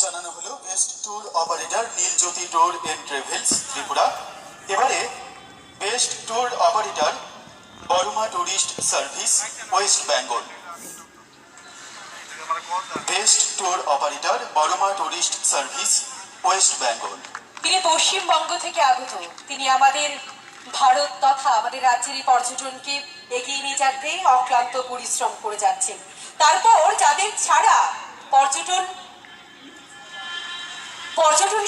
জানানো হলো best tour operator Neeljyoti tour and travels Tripura. এবারে best tour operator Barma tourist service west Bengal. Best tour operator Barma tourist service west Bengal. তিনি পশ্চিমবঙ্গ থেকে আগত। তিনি আমাদের ভারত তথা আমাদের রাজ্যের পর্যটনকে এগিয়ে নিয়ে যেতে অক্লান্ত পরিশ্রম করে যাচ্ছেন। তারপর যাদের ছাড়া পর্যটন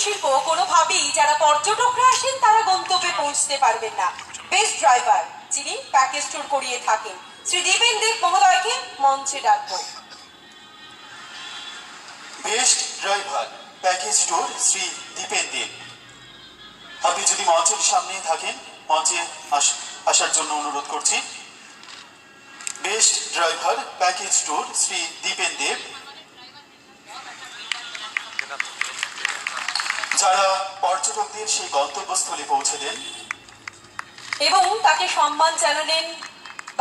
শিল্প কোনোভাবেই যারা পর্যটকরা আসেন তারা গন্তব্যে পৌঁছতে পারবেন না। বেস্ট ড্রাইভার যিনি প্যাকেজ ট্যুর করিয়ে থাকেন শ্রী দীপেন দেব মহোদয়কে মঞ্চে ডাকবো। Best driver package tour Shri Dipen Deb, আপনি যদি মঞ্চের সামনে থাকেন মঞ্চে আসার জন্য অনুরোধ করছি। Best driver package tour Shri Dipen Deb, যারা পর্যটকদের সেই গন্তব্যস্থলে পৌঁছে দেন এবং তাকে সম্মান জানালেন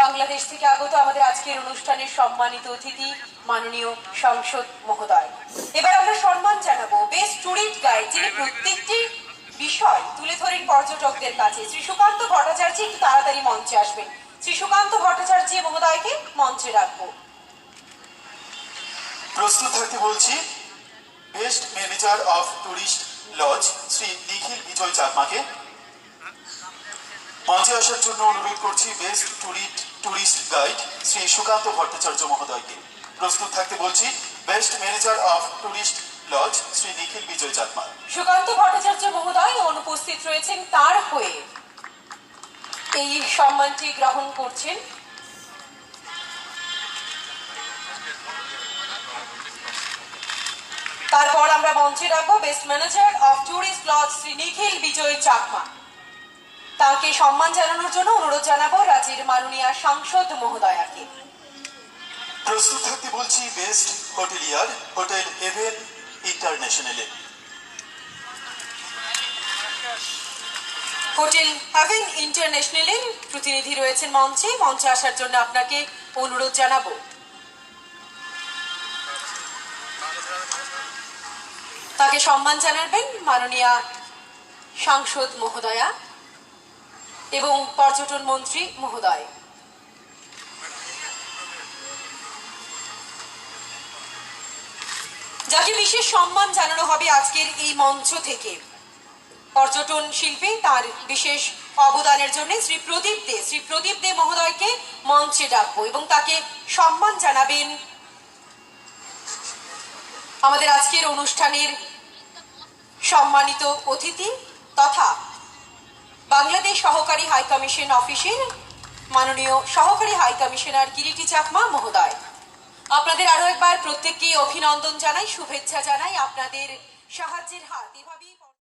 বাংলাদেশ থেকে আগত আমাদের আজকের অনুষ্ঠানের সম্মানিত অতিথি মাননীয় সংসদ মহোদয়। এবার আমরা সম্মান জানাবো বেস্ট ট্যুরিস্ট গাইড যিনি প্রত্যেকটি বিষয় তুলে ধরেন পর্যটকদের কাছে। শ্রী সুকান্ত ভট্টাচার্য একটু তাড়াতাড়ি মঞ্চে আসবেন। শ্রী সুকান্ত ভট্টাচার্য মহোদয়কে মঞ্চে রাখবো। প্রস্তুত থাকতে বলছি best manager of tourist lodge Shri Nikhil Bijoy চাকমাকে। মঞ্চে আসার জন্য অনুরোধ করছি best tourist guide Shri Sukanta Bhattacharya মহোদয়কে। প্রস্তুত থাকতে বলছি best manager of tourist lodge Shri Nikhil Bijoy Chakma. Sukanta Bhattacharya মহোদয় অনুপস্থিত রয়েছেন, তার হয়ে এই সম্মানটি গ্রহণ করছেন তারপর আমরা মঞ্চে রাখবো best manager of tourist lodge Shri Nikhil Bijoy Chakma. তাকে সম্মান জানানোর জন্য অনুরোধ জানাবো রাজ্যের মাননীয় সাংসদ মহোদয়াকে। প্রস্তুত থাকতে বলছি বেস্ট হোটেলিয়ার হোটেল হেভেন ইন্টারন্যাশনালে। হোটেল হেভেন ইন্টারন্যাশনালের প্রতিনিধি রয়েছেন মঞ্চে আসার জন্য আপনাকে অনুরোধ জানাবো। তাকে সম্মান জানাবেন মাননীয় সাংসদ মহোদয়া এবং পর্যটন মন্ত্রী মহোদয়। যাকে বিশেষ সম্মান জানানো হবে আজকের এই মঞ্চ থেকে পর্যটন শিল্পে তার বিশেষ অবদানের জন্য শ্রী প্রদীপ দে মহোদয়কে মঞ্চে ডাকবো এবং তাকে সম্মান জানাবেন আমাদের আজকের অনুষ্ঠানের সম্মানিত অতিথি তথা বাংলাদেশ সহকারী হাই কমিশন অফিসের মাননীয় সহকারী হাই কমিশনার কিরিটি চাকমা মহোদয়। আপনাদের আরো একবার প্রত্যেককে অভিনন্দন জানাই, শুভেচ্ছা জানাই। আপনাদের সাহায্যের হাত এভাবেই